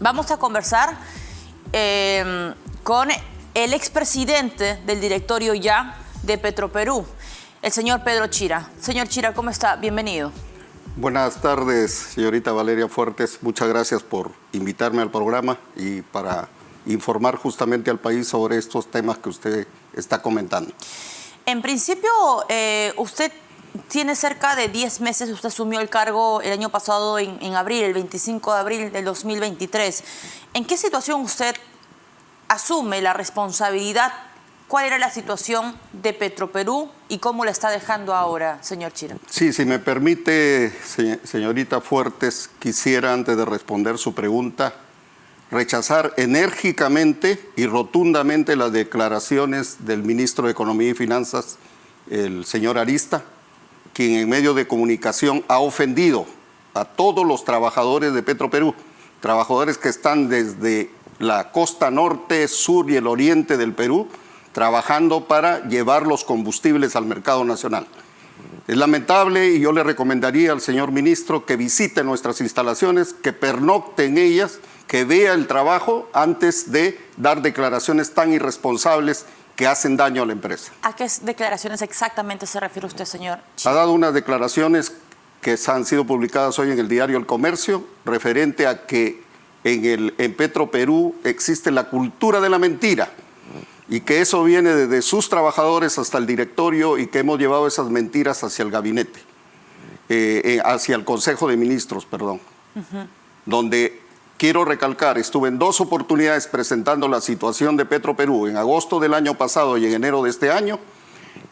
Vamos a conversar con el expresidente del directorio ya de Petroperú, el señor Pedro Chira. Señor Chira, ¿cómo está? Bienvenido. Buenas tardes, señorita Valeria Fuertes. Muchas gracias por invitarme al programa y para informar justamente al país sobre estos temas que usted está comentando. En principio, usted tiene cerca de 10 meses, usted asumió el cargo el año pasado en abril, el 25 de abril del 2023. ¿En qué situación usted asume la responsabilidad? ¿Cuál era la situación de Petroperú y cómo la está dejando ahora, señor Chira? Sí, si me permite, señorita Fuertes, quisiera, antes de responder su pregunta, rechazar enérgicamente y rotundamente las declaraciones del ministro de Economía y Finanzas, el señor Arista, quien en medio de comunicación ha ofendido a todos los trabajadores de Petroperú, trabajadores que están desde la costa norte, sur y el oriente del Perú, trabajando para llevar los combustibles al mercado nacional. Es lamentable y yo le recomendaría al señor ministro que visite nuestras instalaciones, que pernocte en ellas, que vea el trabajo antes de dar declaraciones tan irresponsables que hacen daño a la empresa. ¿A qué declaraciones exactamente se refiere usted, señor Chira? Ha dado unas declaraciones que han sido publicadas hoy en el diario El Comercio, referente a que en Petroperú existe la cultura de la mentira y que eso viene desde sus trabajadores hasta el directorio y que hemos llevado esas mentiras hacia el gabinete, hacia el Consejo de Ministros, perdón, donde quiero recalcar, estuve en 2 oportunidades presentando la situación de Petroperú en agosto del año pasado y en enero de este año,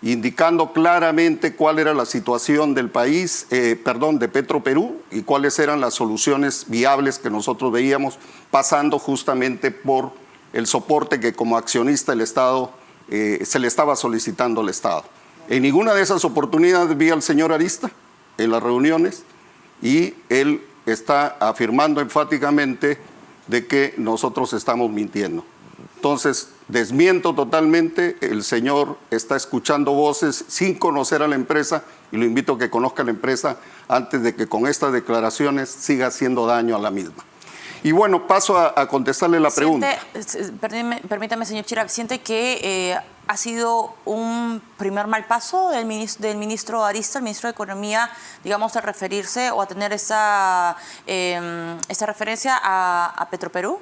indicando claramente cuál era la situación del país, de Petroperú y cuáles eran las soluciones viables que nosotros veíamos, pasando justamente por el soporte que como accionista el Estado se le estaba solicitando al Estado. En ninguna de esas oportunidades vi al señor Arista en las reuniones y él está afirmando enfáticamente de que nosotros estamos mintiendo. Entonces, desmiento totalmente, el señor está escuchando voces sin conocer a la empresa y lo invito a que conozca a la empresa antes de que con estas declaraciones siga haciendo daño a la misma. Y bueno, paso a contestarle la pregunta. Permítame, señor Chira, ¿siente que ha sido un primer mal paso del ministro Arista, el ministro de Economía, digamos, a referirse o a tener esa referencia a Petroperú?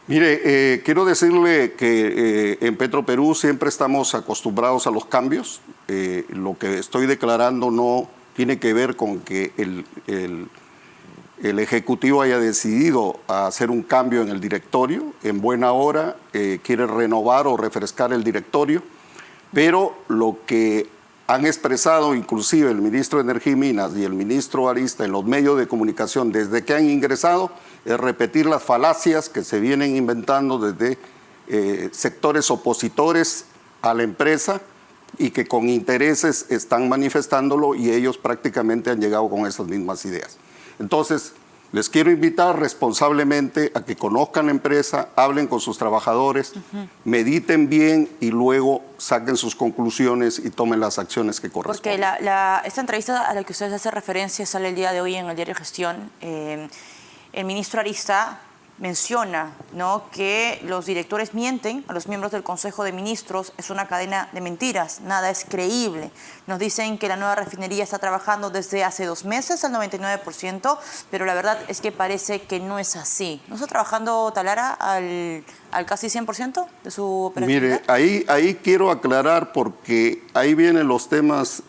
Mire, quiero decirle que en Petroperú siempre estamos acostumbrados a los cambios. Lo que estoy declarando no tiene que ver con que el Ejecutivo haya decidido hacer un cambio en el directorio. En buena hora quiere renovar o refrescar el directorio, pero lo que han expresado inclusive el ministro de Energía y Minas y el ministro Arista en los medios de comunicación desde que han ingresado es repetir las falacias que se vienen inventando desde sectores opositores a la empresa y que con intereses están manifestándolo y ellos prácticamente han llegado con esas mismas ideas. Entonces, les quiero invitar responsablemente a que conozcan la empresa, hablen con sus trabajadores, mediten bien y luego saquen sus conclusiones y tomen las acciones que corresponden. Porque esta entrevista a la que usted hace referencia sale el día de hoy en el diario Gestión. El ministro Arista menciona, ¿no?, que los directores mienten a los miembros del Consejo de Ministros, es una cadena de mentiras, nada es creíble. Nos dicen que la nueva refinería está trabajando desde hace 2 meses al 99%, pero la verdad es que parece que no es así. ¿No está trabajando Talara al casi 100% de su operatividad? Mire, ahí quiero aclarar porque ahí vienen los temas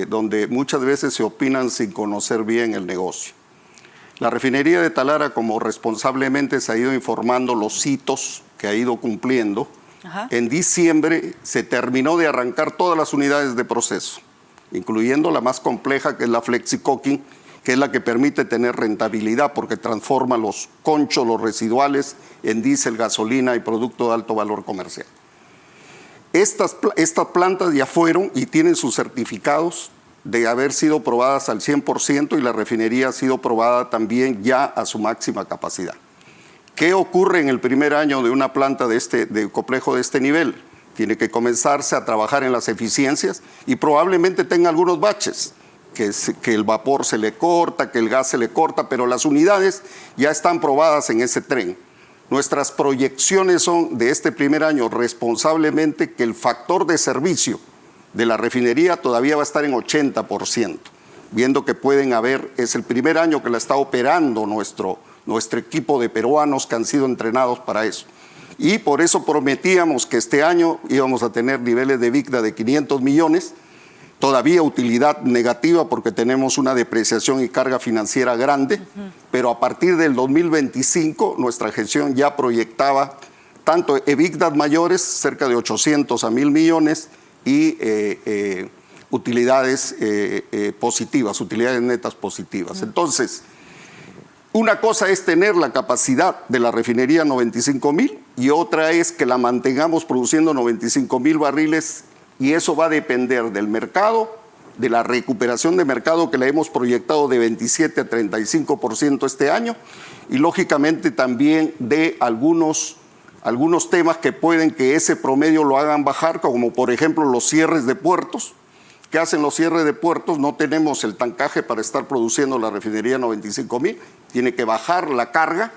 donde muchas veces se opinan sin conocer bien el negocio. La refinería de Talara, como responsablemente se ha ido informando los hitos que ha ido cumpliendo, en diciembre se terminó de arrancar todas las unidades de proceso, incluyendo la más compleja, que es la FlexiCoking, que es la que permite tener rentabilidad porque transforma los conchos, los residuales, en diésel, gasolina y producto de alto valor comercial. Estas plantas ya fueron y tienen sus certificados de haber sido probadas al 100% y la refinería ha sido probada también ya a su máxima capacidad. ¿Qué ocurre en el primer año de una planta de complejo de este nivel? Tiene que comenzarse a trabajar en las eficiencias y probablemente tenga algunos baches que el vapor se le corta, que el gas se le corta, pero las unidades ya están probadas en ese tren. Nuestras proyecciones son de este primer año responsablemente que el factor de servicio de la refinería todavía va a estar en 80%, viendo que pueden haber, es el primer año que la está operando nuestro equipo de peruanos que han sido entrenados para eso. Y por eso prometíamos que este año íbamos a tener niveles de EBITDA de 500 millones, todavía utilidad negativa porque tenemos una depreciación y carga financiera grande, pero a partir del 2025 nuestra gestión ya proyectaba tanto EBITDA mayores, cerca de 800 a 1.000 millones, y utilidades positivas, utilidades netas positivas. Entonces, una cosa es tener la capacidad de la refinería 95.000 y otra es que la mantengamos produciendo 95.000 barriles, y eso va a depender del mercado, de la recuperación de mercado que le hemos proyectado de 27 a 35% este año, y lógicamente también de algunos temas que pueden que ese promedio lo hagan bajar, como por ejemplo los cierres de puertos. ¿Qué hacen los cierres de puertos? No tenemos el tancaje para estar produciendo la refinería 95.000, tiene que bajar la carga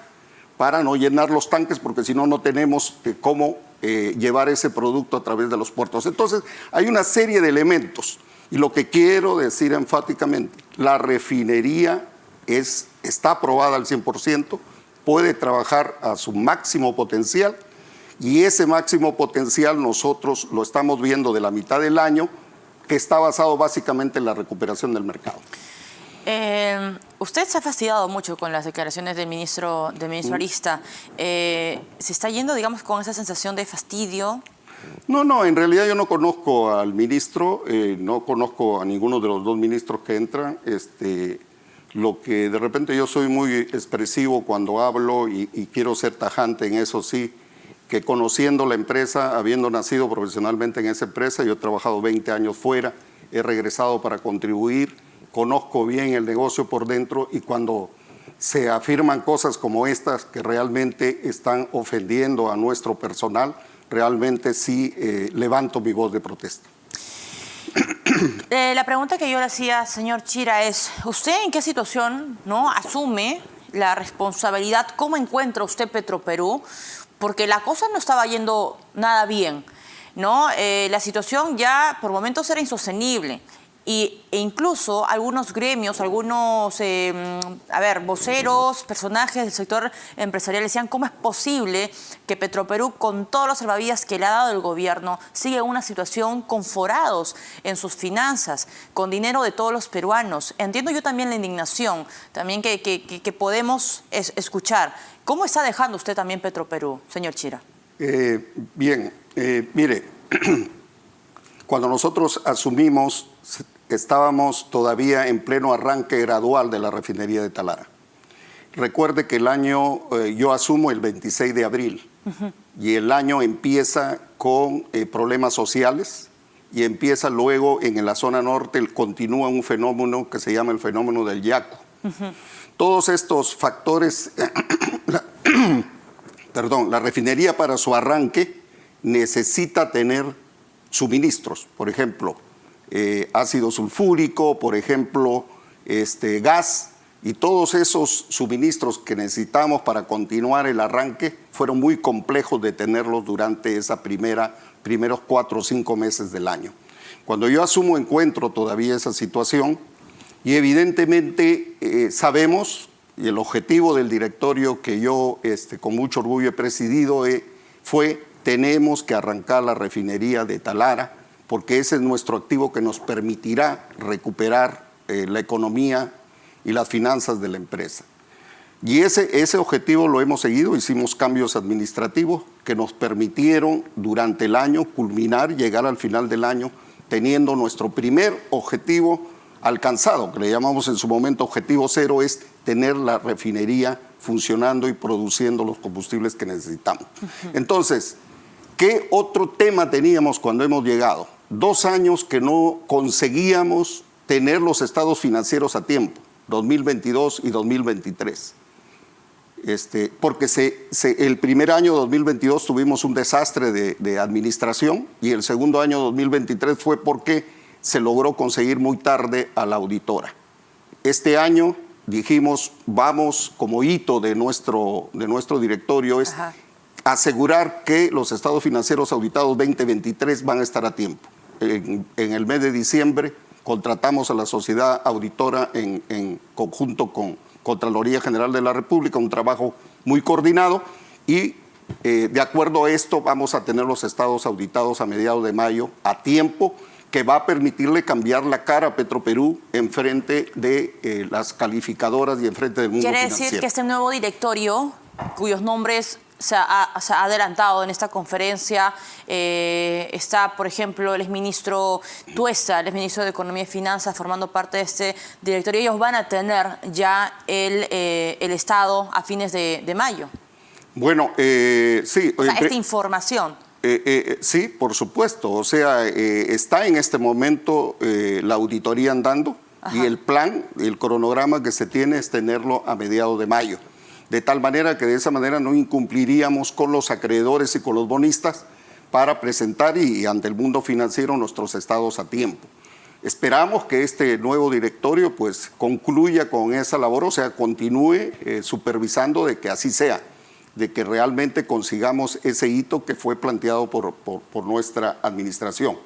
para no llenar los tanques, porque si no, no tenemos cómo llevar ese producto a través de los puertos. Entonces, hay una serie de elementos, y lo que quiero decir enfáticamente, la refinería está aprobada al 100%, puede trabajar a su máximo potencial, y ese máximo potencial nosotros lo estamos viendo de la mitad del año, que está basado básicamente en la recuperación del mercado. Usted se ha fastidiado mucho con las declaraciones del ministro Arista. ¿Se está yendo, digamos, con esa sensación de fastidio? No, en realidad yo no conozco al ministro, no conozco a ninguno de los dos ministros que entran. Lo que de repente yo soy muy expresivo cuando hablo y quiero ser tajante en eso, sí, que conociendo la empresa, habiendo nacido profesionalmente en esa empresa, yo he trabajado 20 años fuera, he regresado para contribuir, conozco bien el negocio por dentro, y cuando se afirman cosas como estas que realmente están ofendiendo a nuestro personal, realmente sí levanto mi voz de protesta. La pregunta que yo le hacía, señor Chira, es ¿usted en qué situación asume la responsabilidad? ¿Cómo encuentra usted Petroperú? Porque la cosa no estaba yendo nada bien, ¿no? La situación ya por momentos era insostenible. E incluso algunos gremios, algunos voceros, personajes del sector empresarial decían ¿cómo es posible que Petroperú, con todos los salvavidas que le ha dado el gobierno, sigue en una situación con forados en sus finanzas, con dinero de todos los peruanos? Entiendo yo también la indignación, también que podemos escuchar. ¿Cómo está dejando usted también Petroperú, señor Chira? Bien, mire, cuando nosotros asumimos, estábamos todavía en pleno arranque gradual de la refinería de Talara. Recuerde que el año, yo asumo el 26 de abril, y el año empieza con problemas sociales, y empieza luego en la zona norte, continúa un fenómeno que se llama el fenómeno del Yaku. Todos estos factores, la refinería para su arranque necesita tener suministros, por ejemplo, ácido sulfúrico, por ejemplo, gas, y todos esos suministros que necesitamos para continuar el arranque fueron muy complejos de tenerlos durante esa primeros 4 o 5 meses del año. Cuando yo asumo, encuentro todavía esa situación, y evidentemente sabemos, y el objetivo del directorio que yo con mucho orgullo he presidido fue: tenemos que arrancar la refinería de Talara, porque ese es nuestro activo que nos permitirá recuperar la economía y las finanzas de la empresa. Y ese objetivo lo hemos seguido, hicimos cambios administrativos que nos permitieron durante el año culminar, llegar al final del año, teniendo nuestro primer objetivo alcanzado, que le llamamos en su momento objetivo 0, es tener la refinería funcionando y produciendo los combustibles que necesitamos. Entonces, ¿qué otro tema teníamos cuando hemos llegado? 2 años que no conseguíamos tener los estados financieros a tiempo, 2022 y 2023. Porque el primer año 2022 tuvimos un desastre de administración, y el segundo año 2023 fue porque se logró conseguir muy tarde a la auditora. Este año dijimos, vamos, como hito de nuestro directorio, es asegurar que los estados financieros auditados 2023 van a estar a tiempo. En el mes de diciembre contratamos a la sociedad auditora en conjunto con Contraloría General de la República, un trabajo muy coordinado, y de acuerdo a esto vamos a tener los estados auditados a mediados de mayo a tiempo, que va a permitirle cambiar la cara a Petroperú en frente de las calificadoras y en frente del mundo financiero. Quiere decir que este nuevo directorio, cuyos nombres se ha adelantado en esta conferencia, está, por ejemplo, el exministro Tuesta, el exministro de Economía y Finanzas, formando parte de este directorio. Ellos van a tener ya el Estado a fines de mayo. Bueno, sí. O sea, esta información. Sí, por supuesto. O sea, está en este momento la auditoría andando. Ajá. Y el plan, el cronograma que se tiene es tenerlo a mediados de mayo. De tal manera que de esa manera no incumpliríamos con los acreedores y con los bonistas para presentar y ante el mundo financiero nuestros estados a tiempo. Esperamos que este nuevo directorio pues concluya con esa labor, o sea, continúe supervisando de que así sea, de que realmente consigamos ese hito que fue planteado por nuestra administración.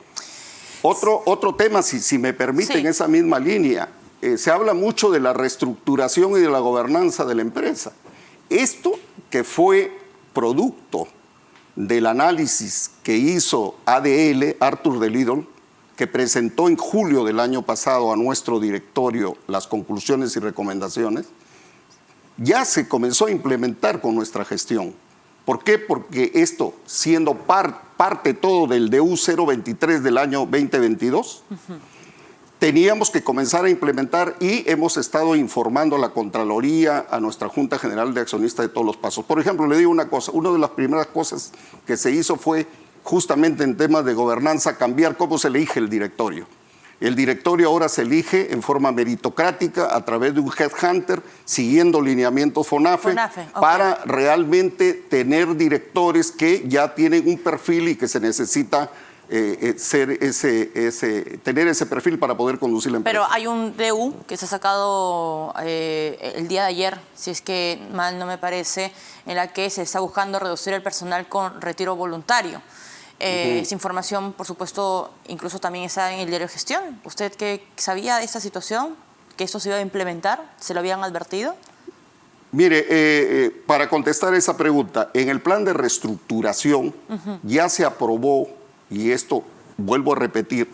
Otro tema, si me permiten, sí, esa misma línea, se habla mucho de la reestructuración y de la gobernanza de la empresa. Esto que fue producto del análisis que hizo ADL, Arthur de Lidl, que presentó en julio del año pasado a nuestro directorio las conclusiones y recomendaciones, ya se comenzó a implementar con nuestra gestión. ¿Por qué? Porque esto, siendo parte todo del DU 023 del año 2022, teníamos que comenzar a implementar y hemos estado informando a la Contraloría, a nuestra Junta General de Accionistas de todos los pasos. Por ejemplo, le digo una cosa, una de las primeras cosas que se hizo fue justamente en temas de gobernanza cambiar cómo se elige el directorio. El directorio ahora se elige en forma meritocrática a través de un headhunter, siguiendo lineamientos FONAFE, para realmente tener directores que ya tienen un perfil y que se necesita tener ese perfil para poder conducir la empresa. Pero hay un DU que se ha sacado el día de ayer, si es que mal no me parece, en la que se está buscando reducir el personal con retiro voluntario. Esa información, por supuesto, incluso también está en el diario Gestión. ¿Usted qué sabía de esta situación? ¿Que esto se iba a implementar? ¿Se lo habían advertido? Mire, para contestar esa pregunta, en el plan de reestructuración ya se aprobó, y esto vuelvo a repetir,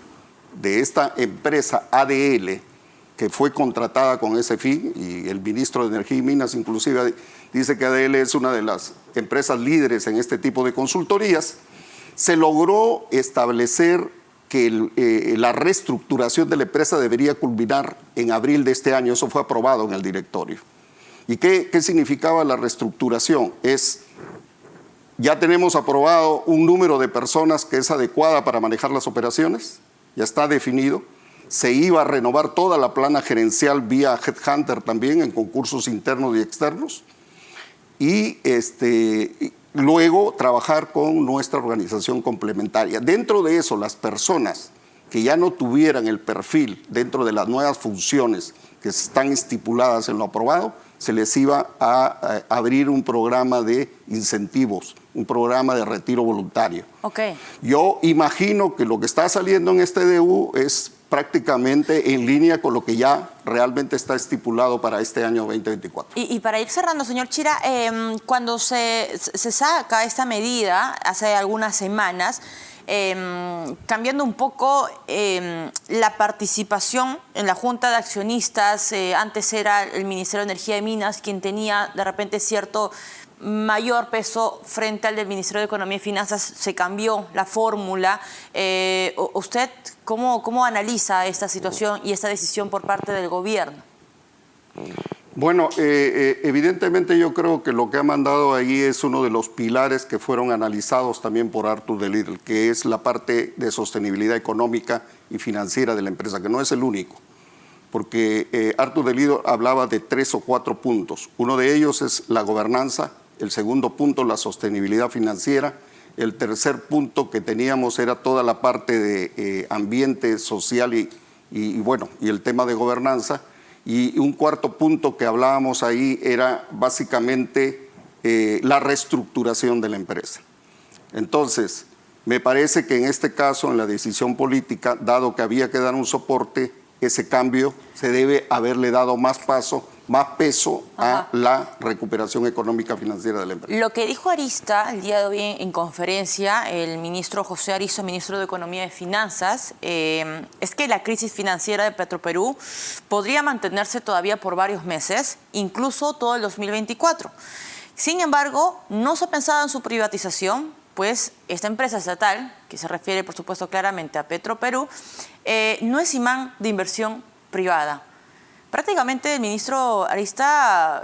de esta empresa ADL, que fue contratada con ese fin, y el ministro de Energía y Minas inclusive dice que ADL es una de las empresas líderes en este tipo de consultorías. Se logró establecer que la reestructuración de la empresa debería culminar en abril de este año. Eso fue aprobado en el directorio. ¿Y qué significaba la reestructuración? Ya tenemos aprobado un número de personas que es adecuada para manejar las operaciones, ya está definido. Se iba a renovar toda la plana gerencial vía headhunter también en concursos internos y externos. Y luego trabajar con nuestra organización complementaria. Dentro de eso, las personas que ya no tuvieran el perfil dentro de las nuevas funciones que están estipuladas en lo aprobado, se les iba a abrir un programa de incentivos, un programa de retiro voluntario. Okay. Yo imagino que lo que está saliendo en este DU es prácticamente en línea con lo que ya realmente está estipulado para este año 2024. Y para ir cerrando, señor Chira, cuando se saca esta medida hace algunas semanas, cambiando un poco la participación en la Junta de Accionistas, antes era el Ministerio de Energía y Minas quien tenía de repente cierto mayor peso frente al del Ministerio de Economía y Finanzas, se cambió la fórmula. ¿Usted cómo analiza esta situación y esta decisión por parte del gobierno? Bueno, evidentemente yo creo que lo que ha mandado ahí es uno de los pilares que fueron analizados también por Arthur de Lidl, que es la parte de sostenibilidad económica y financiera de la empresa, que no es el único, porque Arthur de Lidl hablaba de 3 o 4 puntos. Uno de ellos es la gobernanza, el segundo punto la sostenibilidad financiera, El tercer punto que teníamos era toda la parte de ambiente social y bueno, y el tema de gobernanza. Y un cuarto punto que hablábamos ahí era básicamente la reestructuración de la empresa. Entonces, me parece que en este caso, en la decisión política, dado que había que dar un soporte, ese cambio se debe haberle dado más peso a la recuperación económica financiera de la empresa. Lo que dijo Arista el día de hoy en conferencia, el ministro José Arista, ministro de Economía y Finanzas, es que la crisis financiera de Petroperú podría mantenerse todavía por varios meses, incluso todo el 2024. Sin embargo, no se ha pensado en su privatización, pues esta empresa estatal, que se refiere por supuesto claramente a Petroperú, no es imán de inversión privada. Prácticamente el ministro Arista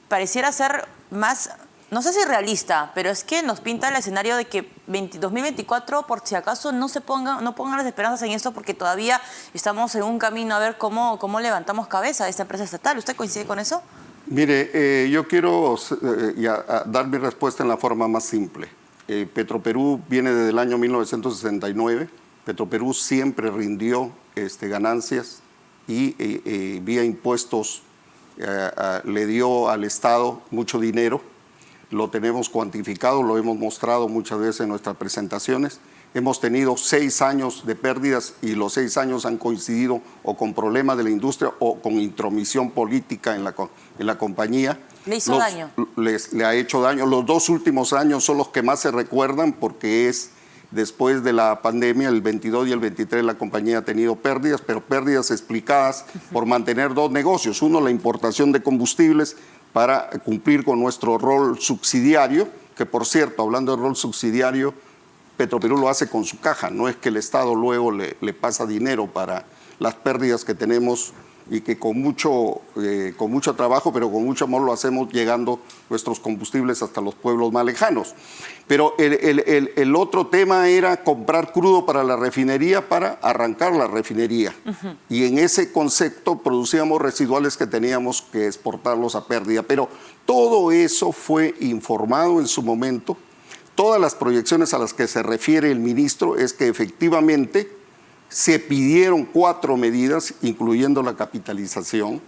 pareciera ser más, no sé si realista, pero es que nos pinta el escenario de que 2024, por si acaso, no pongan las esperanzas en esto, porque todavía estamos en un camino a ver cómo levantamos cabeza de esta empresa estatal. ¿Usted coincide con eso? Mire, yo quiero dar mi respuesta en la forma más simple. Petroperú viene desde el año 1969. Petroperú siempre rindió ganancias y vía impuestos le dio al Estado mucho dinero. Lo tenemos cuantificado, lo hemos mostrado muchas veces en nuestras presentaciones. Hemos tenido 6 años de pérdidas y los 6 años han coincidido o con problemas de la industria o con intromisión política en la compañía. ¿Le hizo daño? Le ha hecho daño. Los 2 últimos años son los que más se recuerdan porque es después de la pandemia, el 22 y el 23, la compañía ha tenido pérdidas, pero pérdidas explicadas por mantener 2 negocios. Uno, la importación de combustibles para cumplir con nuestro rol subsidiario, que por cierto, hablando de rol subsidiario, Petroperú lo hace con su caja, no es que el Estado luego le pasa dinero para las pérdidas que tenemos y que con mucho trabajo, pero con mucho amor lo hacemos llegando nuestros combustibles hasta los pueblos más lejanos. Pero el otro tema era comprar crudo para la refinería, para arrancar la refinería. Y en ese concepto producíamos residuales que teníamos que exportarlos a pérdida. Pero todo eso fue informado en su momento. Todas las proyecciones a las que se refiere el ministro es que efectivamente se pidieron 4 medidas, incluyendo la capitalización,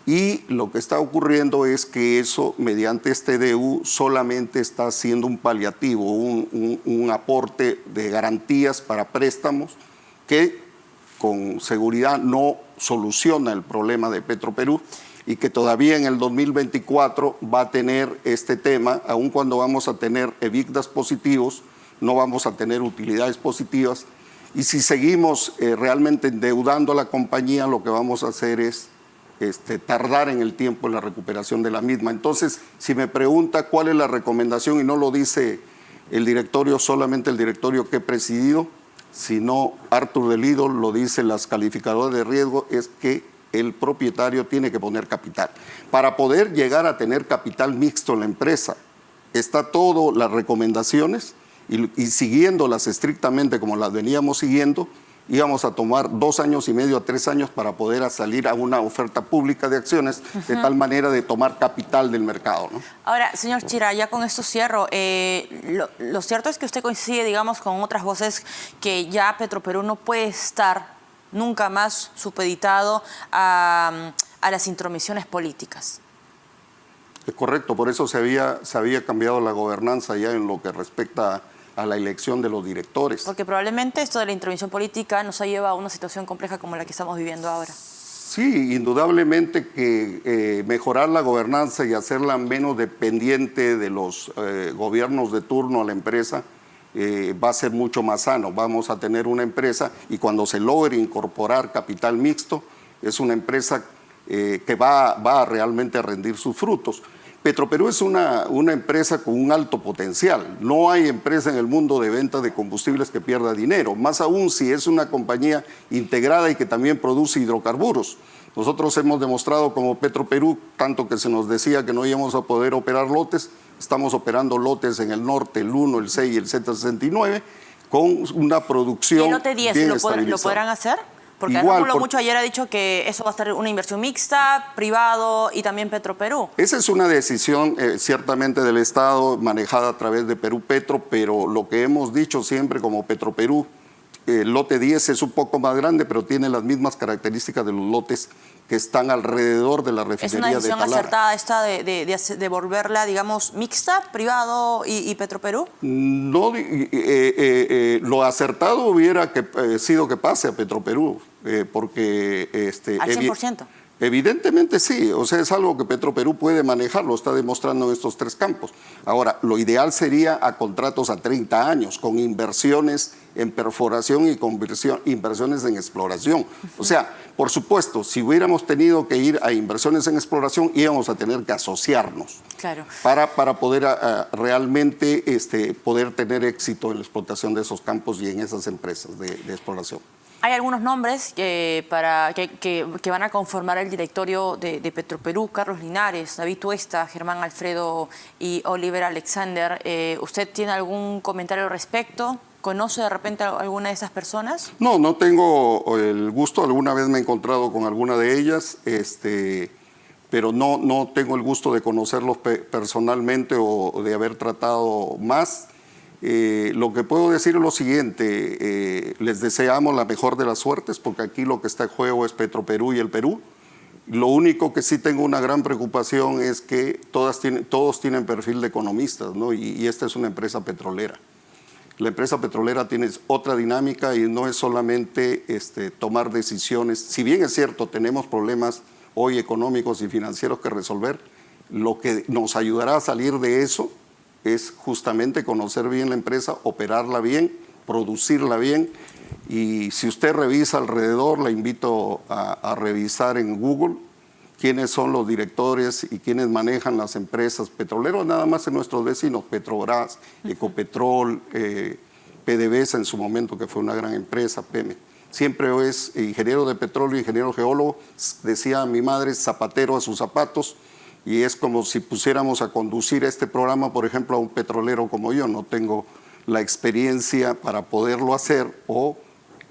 y lo que está ocurriendo es que eso, mediante este DU, solamente está haciendo un paliativo, un aporte de garantías para préstamos que con seguridad no soluciona el problema de Petroperú y que todavía en el 2024 va a tener este tema, aun cuando vamos a tener EBITDAs positivos, no vamos a tener utilidades positivas. Y si seguimos realmente endeudando a la compañía, lo que vamos a hacer es tardar en el tiempo en la recuperación de la misma. Entonces, si me pregunta cuál es la recomendación, y no lo dice el directorio, solamente el directorio que he presidido, sino Arthur del Lido, lo dicen las calificadoras de riesgo, es que el propietario tiene que poner capital. Para poder llegar a tener capital mixto en la empresa, está todo las recomendaciones, y siguiéndolas estrictamente como las veníamos siguiendo, íbamos a tomar 2 años y medio a 3 años para poder salir a una oferta pública de acciones, de tal manera de tomar capital del mercado, ¿no? Ahora, señor Chira, ya con esto cierro. Lo cierto es que usted coincide, digamos, con otras voces que ya Petroperú no puede estar nunca más supeditado a las intromisiones políticas. Es correcto, por eso se había cambiado la gobernanza ya en lo que respecta a la elección de los directores. Porque probablemente esto de la intervención política nos ha llevado a una situación compleja como la que estamos viviendo ahora. Sí, indudablemente que mejorar la gobernanza y hacerla menos dependiente de los gobiernos de turno a la empresa va a ser mucho más sano. Vamos a tener una empresa y cuando se logre incorporar capital mixto, es una empresa que va a realmente rendir sus frutos. Petroperú es una empresa con un alto potencial. No hay empresa en el mundo de venta de combustibles que pierda dinero, más aún si es una compañía integrada y que también produce hidrocarburos. Nosotros hemos demostrado como Petroperú, tanto que se nos decía que no íbamos a poder operar lotes, estamos operando lotes en el norte, el 1, el 6 y el Z69, con una producción ¿Y el lote 10 lo podrán hacer? Porque Rómulo Mucho ayer ha dicho que eso va a ser una inversión mixta, privado y también Petroperú. Esa es una decisión ciertamente del Estado manejada a través de Perú Petro, pero lo que hemos dicho siempre como Petroperú, el lote 10 es un poco más grande, pero tiene las mismas características de los lotes que están alrededor de la refinería de Talara. ¿Es una decisión acertada esta de volverla, digamos, mixta, privado y Petroperú? No, lo acertado hubiera sido que pase a Petroperú, porque... ¿Al 100%? Evidentemente sí, o sea, es algo que Petroperú puede manejar, lo está demostrando en estos 3 campos. Ahora, lo ideal sería a contratos a 30 años, con inversiones en perforación y con inversiones en exploración. O sea, por supuesto, si hubiéramos tenido que ir a inversiones en exploración, íbamos a tener que asociarnos. Claro. Para poder realmente poder tener éxito en la explotación de esos campos y en esas empresas de exploración. Hay algunos nombres que van a conformar el directorio de Petroperú: Carlos Linares, David Tuesta, Germán Alfredo y Oliver Alexander. ¿Usted tiene algún comentario al respecto? ¿Conoce de repente a alguna de esas personas? No, no tengo el gusto. Alguna vez me he encontrado con alguna de ellas, pero no tengo el gusto de conocerlos personalmente o de haber tratado más. Lo que puedo decir es lo siguiente, les deseamos la mejor de las suertes, porque aquí lo que está en juego es Petroperú y el Perú. Lo único que sí tengo una gran preocupación es que todos tienen perfil de economistas, ¿no? Y esta es una empresa petrolera. La empresa petrolera tiene otra dinámica y no es solamente tomar decisiones. Si bien es cierto, tenemos problemas hoy económicos y financieros que resolver, lo que nos ayudará a salir de eso es justamente conocer bien la empresa, operarla bien, producirla bien. Y si usted revisa alrededor, la invito a revisar en Google quiénes son los directores y quiénes manejan las empresas petroleras, nada más en nuestros vecinos, Petrobras, Ecopetrol, PDVSA en su momento, que fue una gran empresa, PEME. Siempre es ingeniero de petróleo, ingeniero geólogo, decía mi madre, zapatero a sus zapatos. Y es como si pusiéramos a conducir este programa, por ejemplo, a un petrolero como yo. No tengo la experiencia para poderlo hacer o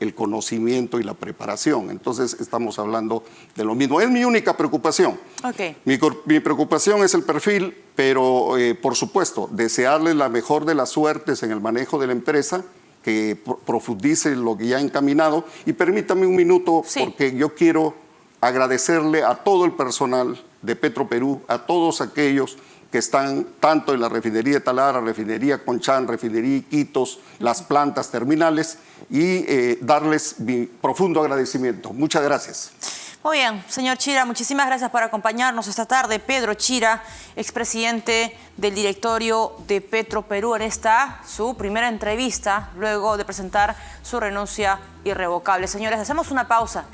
el conocimiento y la preparación. Entonces estamos hablando de lo mismo. Es mi única preocupación. Okay. Mi preocupación es el perfil, pero por supuesto, desearle la mejor de las suertes en el manejo de la empresa, que profundice lo que ya ha encaminado. Y permítame un minuto, sí, porque yo quiero agradecerle a todo el personal de Petroperú, a todos aquellos que están tanto en la refinería de Talara, refinería Conchán, refinería Iquitos, las plantas terminales, y darles mi profundo agradecimiento. Muchas gracias. Muy bien, señor Chira, muchísimas gracias por acompañarnos esta tarde. Pedro Chira, expresidente del directorio de Petroperú, en esta su primera entrevista luego de presentar su renuncia irrevocable. Señores, hacemos una pausa.